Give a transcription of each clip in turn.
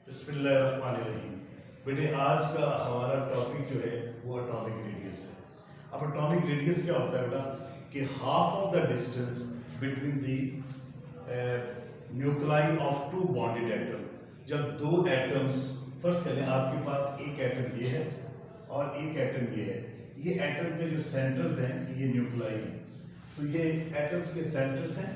बिस्मिल्लाहिर्रहमानिर्रहीम। बेटे आज का हमारा टॉपिक जो है वो एटॉमिक रेडियस है। अब एटॉमिक रेडियस क्या होता है बेटा कि half of the distance between the nuclei of two bonded atom. जब दो एटम्स, फर्स्ट करें आपके पास एक एटम ये है और एक एटम ये है, ये एटम के जो सेंटर्स हैं ये न्यूक्लाई हैं, तो ये एटम्स के सेंटर्स हैं।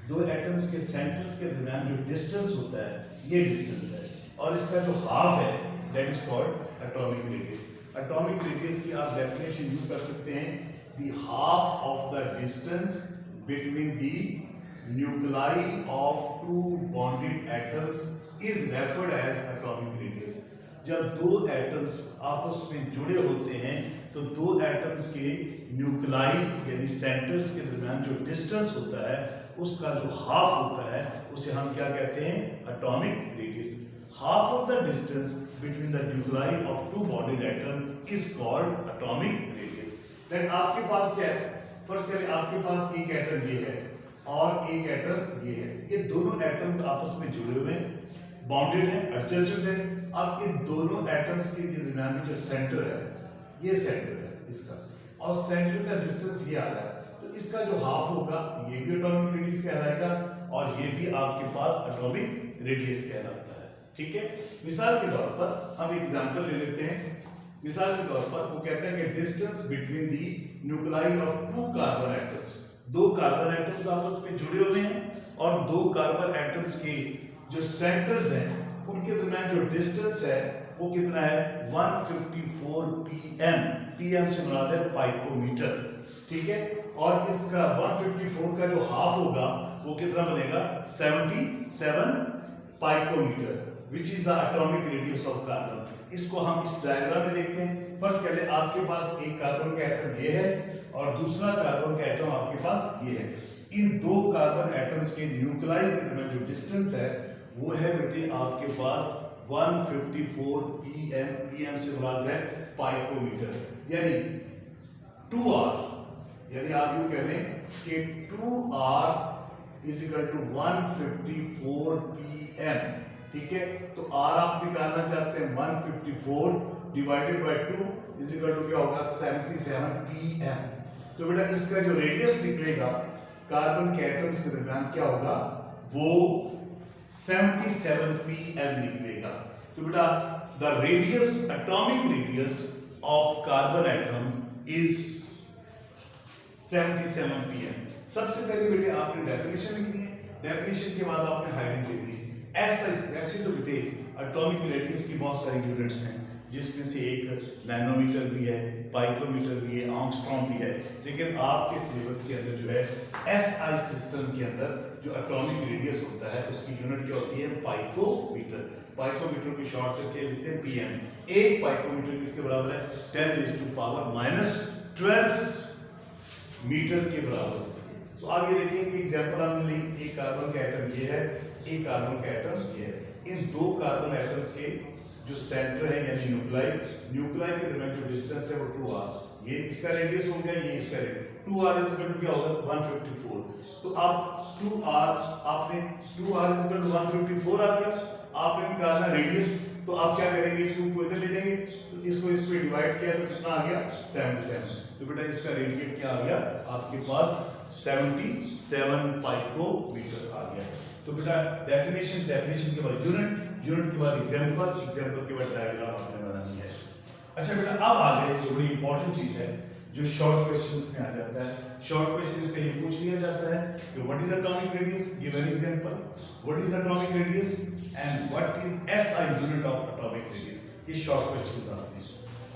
दो एटम्स के सेंटर्स के दरमियान जो डिस्टेंस होता है ये डिस्टेंस है, और इसका जो हाफ है that is called atomic radius. Atomic radius की आप डेफिनेशन यूज कर सकते हैं, the half of the distance between the nuclei of two bonded atoms is referred as atomic radius. जब दो एटम्स आपस में जुड़े होते हैं तो दो एटम्स के न्यूक्लाई यानी सेंटर्स के दरमियान जो डिस्टेंस होता है उसका जो हाफ होता है उसे हम क्या कहते हैं, atomic radius. Half of the distance between the nuclei of two bonded atom is called atomic radius. Then आपके पास क्या है, फर्स्ट करें आपके पास एक एटम ये है और एक एटम ये है, ये दोनों एटम्स आपस में जुड़े हुए हैं, बाउंडेड है, एडजस्टेड है। अब इन दोनों एटम्स के दरमियान में जो सेंटर है ये सेंटर है इसका, और सेंटर का डिस्टेंस ये आ रहा है, तो इसका जो हाफ होगा ये भी एटॉमिक रेडियस कहलाएगा और ये भी आपके पास एटॉमिक रेडियस कहलाता है। ठीक है, मिसाल के तौर पर हम एग्जांपल ले लेते हैं। मिसाल के तौर पर वो कहते हैं कि distance between the nuclei of two carbon atoms. दो कार्बन एटम्स आपस में जुड़े हुए हैं और दो कार्बन एटम्स के जो सेंटर्स हैं उनके दरमियान जो डिस्टेंस है वो कितना है, 154 pm। pm से मुराद है पाइकोमीटर। ठीक है, और इसका 154 का जो हाफ होगा वो कितना बनेगा, 77 picometer, which is the atomic radius of carbon. इसको हम इस डायग्राम में देखते हैं। फर्स्ट पहले आपके पास एक कार्बन का एटम ये है और दूसरा कार्बन का एटम आपके पास ये है। इन दो कार्बन एटम्स के न्यूक्लाई के दरमियान जो डिस्टेंस है वो है बेटे आपके पास 154 pm। pm से मुराद है पाइकोमीटर, यानी 2r, यानी आप यूं कह रहे हैं कि 2r is equal to 154 pm। ठीक है, तो r आप निकालना चाहते हैं 154 divided by 2 is equal to क्या होगा, 77 pm। तो बेटा इसका जो रेडियस निकलेगा कार्बन के एटम्स के दरमियान क्या होगा, वो 77 pm निकलेगा। तो बेटा the radius, atomic radius of carbon atom is 77 pm। सबसे पहले बेटे आपने डेफिनेशन लिखनी है, डेफिनेशन के बाद आपने हाइडिंग दे दी। ऐसे तो बेटे एटॉमिक रेडियस की बहुत सारी यूनिट्स हैं, जिसमें से एक नैनोमीटर भी है, पाइकोमीटर भी है, एंगस्ट्रॉम भी है, लेकिन आपके सिलेबस के अंदर जो है एसआई सिस्टम के अंदर जो एटॉमिक रेडियस होता है उसकी यूनिट क्या होती है, पाइकोमीटर। पाइकोमीटर की शॉर्ट करके लिखते हैं पीएम। एक पाइकोमीटर किसके बराबर है, 10⁻⁻12 मीटर के बराबर होती है। तो आगे देखिए कि एग्जांपल हमने ली, एक कार्बन का एटम ये है, एक कार्बन का एटम ये है। इन दो कार्बन एटम्स के जो सेंटर है यानी न्यूक्लाई के दरमियान जो डिस्टेंस है वो 2r, ये इसका रेडियस हो गया, ये इसका radius. 2r is equal to क्या होगा, 154। तो आप 2r आपने 2r इज इक्वल टू 154 आ गया, आपने निकालना रेडियस, तो आप क्या करेंगे, 2 को इधर ले जाएंगे, तो इसको इस पे डिवाइड किया तो कितना आ गया, 77। तो बेटा इसका रेडियस क्या आ गया आपके पास, 77 पाइकोमीटर आ गया। तो बेटा डेफिनेशन के बाद यूनिट के बाद एग्जांपल के बाद डायग्राम आपने बनानी है। अच्छा बेटा अब आ जाए जो बड़ी इंपॉर्टेंट चीज है जो शॉर्ट क्वेश्चंस में आ जाता है। शॉर्ट क्वेश्चंस का ये पूछ लिया जाता है कि what is atomic radius, give an example, what is atomic radius and what is SI unit of atomic radius. ये शॉर्ट क्वेश्चंस आते हैं।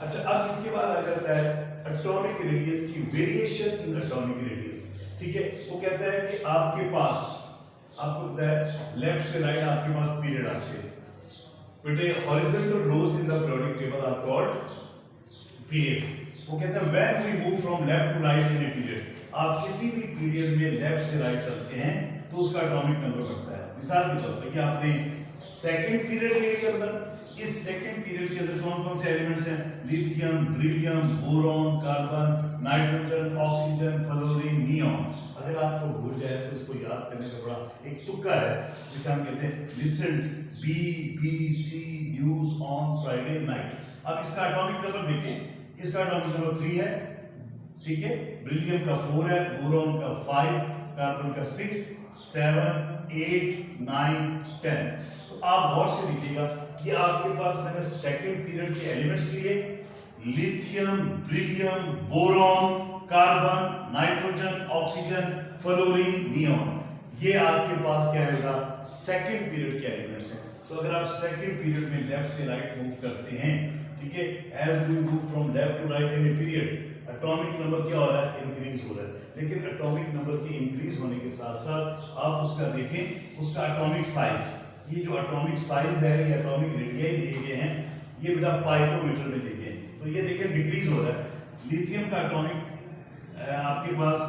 अच्छा अब इसके बाद आ जाता है एटॉमिक रेडियस की वेरिएशन इन एटॉमिक रेडियस। ठीक है, वो कहता है कि आपके पास, आपको पता है लेफ्ट से राइट आपके पास पीरियड आते हैं बेटे, horizontal rows in the periodic table are called period. वो कहता है when we move from left to right in a period, आप किसी भी पीरियड में लेफ्ट से राइट चलते हैं तो उसका एटॉमिक नंबर बढ़ता है। मिसाल के तौर पर ये आपने सेकंड पीरियड में क्या बेटा, इस सेकंड पीरियड के अंदर कौन कौन से एलिमेंट्स हैं, lithium, beryllium, boron, carbon, nitrogen, oxygen, fluorine, neon. अगर आपको भूल जाए तो इसको याद करने का बड़ा एक तुक्का है जिसे हम कहते हैं listened BBC news on Friday night. अब इसका एटॉमिक नंबर देखिए, इसका एटॉमिक नंबर 3 है, ठीक है, बेरिलियम का 4 है, बोरॉन का 5, कार्बन का 6, 7, 8, 9, 10। तो आप गौर से देखिएगा, ये आपके पास मैंने सेकंड पीरियड के एलिमेंट्स लिए, lithium, beryllium, boron, carbon, nitrogen, oxygen, fluorine, neon. ये आपके पास क्या है, सेकंड पीरियड के एलिमेंट्स हैं। तो अगर आप सेकंड पीरियड में लेफ्ट से राइट मूव करते हैं, ठीक है, as we move from left to right in a period, atomic number क्या हो रहा है, इंक्रीज हो रहा है। लेकिन एटॉमिक नंबर के इंक्रीज होने के साथ साथ आप उसका देखें, उसका एटॉमिक साइज, ये जो एटॉमिक साइज है, ये एटॉमिक रेडियस दिए गए हैं, ये बेटा पाइकोमीटर में दिए गए, तो ये देखिए डिक्रीज हो रहा है। लिथियम का एटॉमिक आपके पास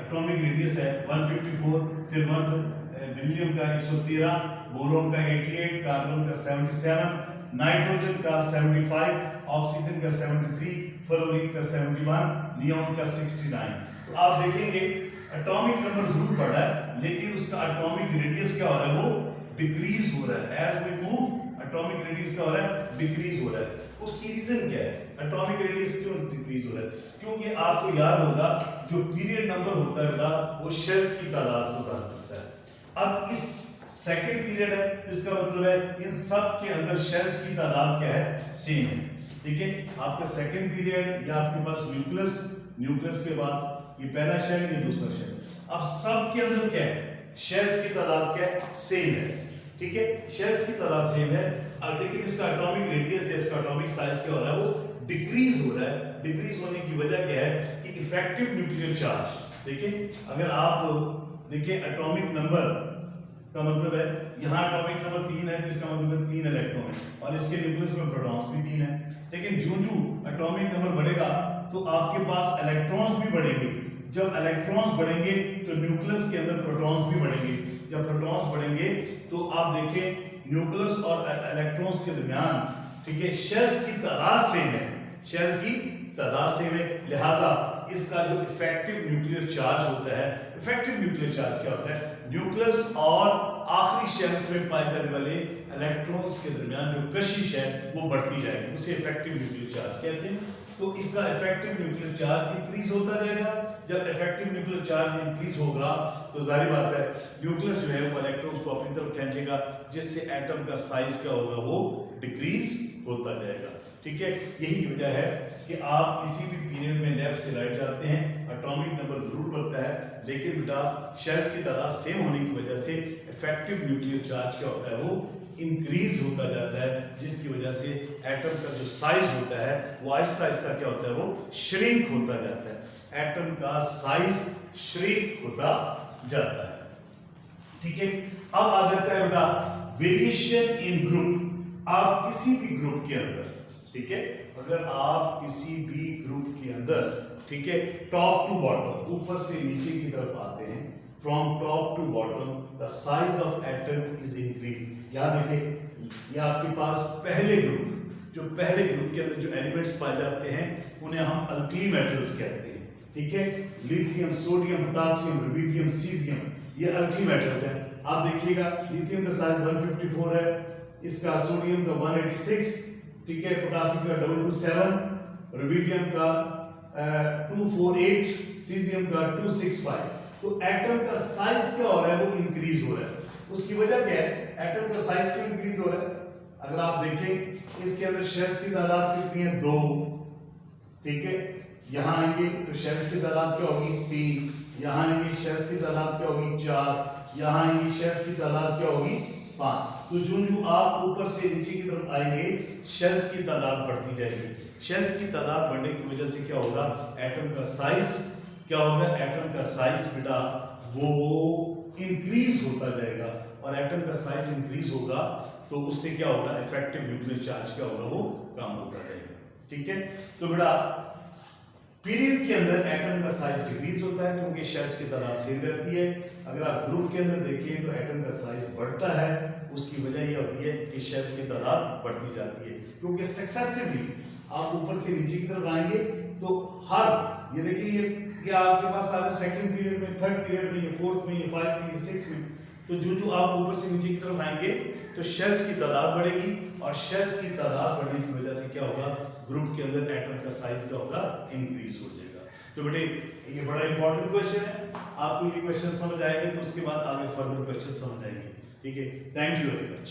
एटॉमिक रेडियस है 154, फिर बेरिलियम का 113, बोरॉन का 88, कार्बन का 77, नाइट्रोजन का 75, ऑक्सीजन का 73, फ्लोरीन का 71, नियॉन का 69। तो आप देखेंगे एटॉमिक नंबर जरूर बढ़ा है, लेकिन उसका एटॉमिक रेडियस क्या हो रहा है, वो डिक्रीज हो रहा है। As we move atomic radius क्या हो रहा है, डिक्रीज हो रहा है। उसकी रीजन क्या है, एटॉमिक रेडियस क्यों डिक्रीज हो रहा है? क्योंकि आपको याद होगा जो पीरियड नंबर होता है बेटा, वो शेल्स की तादाद को ज़ाहिर करता है। अब इस सेकंड पीरियड है, तो इसका मतलब है इन सब के अंदर शेल्स की तादाद क्या है, सेम है, ठीक है। आपका सेकंड पीरियड या आपके पास न्यूक्लियस, न्यूक्लियस के बाद ये पहला शेल, ये दूसरा शेल, अब सब के अंदर क्या है, शेल्स की तादाद क्या है, सेम है, ठीक है, शेल्स की तादाद सेम है। और लेकिन इसका एटॉमिक रेडियस या इसका एटॉमिक साइज क्या हो रहा है, वो डिक्रीज हो रहा है। डिक्रीज होने की वजह क्या है कि इफेक्टिव न्यूक्लियर चार्ज, देखिए अगर आप देखिए एटॉमिक नंबर का मतलब है, यहाँ एटॉमिक नंबर 3 है, तो इसका मतलब है 3 इलेक्ट्रॉन है, और इसके न्यूक्लियस में प्रोटॉन्स भी 3 है। लेकिन जो एटॉमिक नंबर बढ़ेगा तो आपके पास इलेक्ट्रॉन्स भी बढ़ेंगे। जब इलेक्ट्रॉन्स बढ़ेंगे तो न्यूक्लियस के अंदर प्रोटॉन्स भी बढ़ेंगे। जब प्रोटॉन्स बढ़ेंगे तो आप देखें न्यूक्लियस और इलेक्ट्रॉन्स के दरमियान, ठीक है, शेल्स की तादाद सेम है, शेल्स की तादाद सेम है, लिहाजा इसका जो इफेक्टिव न्यूक्लियर चार्ज होता है, इफेक्टिव न्यूक्लियर चार्ज क्या होता है, न्यूक्लियस और आखिरी शेल्स में पाए जाने वाले इलेक्ट्रॉन्स के दरमियान जो कशिश है वो बढ़ती जाएगी, उसे इफेक्टिव न्यूक्लियर चार्ज कहते हैं। तो इसका इफेक्टिव न्यूक्लियर चार्ज इंक्रीज होता जाएगा। जब इफेक्टिव न्यूक्लियर चार्ज इंक्रीज होगा तो जाहिर बात है न्यूक्लियस जो है वो इलेक्ट्रॉन्स को अपनी तरफ खींचेगा, जिससे एटम का साइज क्या होगा, वो डिक्रीज होता जाएगा, ठीक है। यही वजह है कि आप किसी भी पीरियड में लेफ्ट से राइट जाते हैं, एटॉमिक नंबर जरूर बढ़ता है, लेकिन बेटा शेल्स की तादाद सेम होने की वजह से इफेक्टिव न्यूक्लियर चार्ज क्या होता है, वो इंक्रीज होता जाता है, जिसकी वजह से एटम का जो साइज होता है वो आहिस्ता आहिस्ता क्या होता है, वो श्रिंक होता जाता है। एटम का साइज श्रिंक होता जाता है, ठीक है। अब आ जाता है बेटा वेरिएशन इन ग्रुप। आप किसी भी ग्रुप के अंदर, ठीक है, अगर आप किसी भी ग्रुप के अंदर, ठीक है, टॉप टू बॉटम, ऊपर से नीचे की तरफ आते हैं, from top to bottom the size of atom is increase. याद रखें, ये आपके पास पहले ग्रुप, जो पहले ग्रुप के अंदर जो एलिमेंट्स पाए जाते हैं उन्हें हम अल्कली मेटल्स कहते हैं, ठीक है। Lithium, sodium, potassium, rubidium, caesium, ये अल्कली मेटल्स हैं। आप देखिएगा लिथियम का साइज 154 है, इसका सोडियम का 186, ठीक है, पोटासियम का 227, रुबिडियम का 248, सीजियम का 265। तो एटम का साइज क्या हो रहा है, वो इंक्रीज हो रहा है। उसकी वजह क्या है, एटम का साइज क्यों इंक्रीज हो रहा है? अगर आप देखें इसके अंदर शेल्स की तादाद कितनी है, 2, ठीक है। यहां आएंगे तो शेल्स की तादाद क्या होगी, 3, यहां आएंगे शेल्स की तादाद क्या होगी, 4, यहां आएंगे शेल्स की तादाद क्या होगी, 5। तो जो आप ऊपर से नीचे की तरफ आएंगे शेल्स की तादाद बढ़ती जाएगी। शेल्स की तादाद बढ़ने की वजह से क्या होगा, एटम का साइज क्या होगा, एटम का साइज बेटा वो इंक्रीज होता जाएगा, और एटम का साइज इंक्रीज होगा तो उससे क्या होगा, इफेक्टिव न्यूक्लियर चार्ज क्या होगा, वो कम होता जाएगा, ठीक है। तो बेटा पीरियड के अंदर एटम का साइज डिक्रीज होता है क्योंकि शेल्स की तादाद सेम रहती है। अगर आप ग्रुप के अंदर देखें तो एटम का साइज बढ़ता है, उसकी वजह यह होती है कि शेल्स की तादाद बढ़ती जाती है, क्योंकि सक्सेसिवली आप ऊपर से नीचे की तरफ आएंगे तो हर ये देखिए ये आपके पास सारे सेकंड पीरियड में, थर्ड पीरियड में, ये फोर्थ में, ये फाइव में, ये सिक्स में, तो जो आप ऊपर से नीचे की तरफ आएंगे तो शेल्स की तादाद बढ़ेगी, और शेल्स की तादाद बढ़ने की वजह से क्या होगा, ग्रुप के अंदर एटम का साइज क्या होगा, इंक्रीज हो जाएगा। तो बेटे ये बड़ा इंपॉर्टेंट क्वेश्चन है, आपको ये क्वेश्चन समझ आएंगे तो उसके बाद आगे फर्दर क्वेश्चन समझ आएंगे। ठीक है, थैंक यू वेरी मच।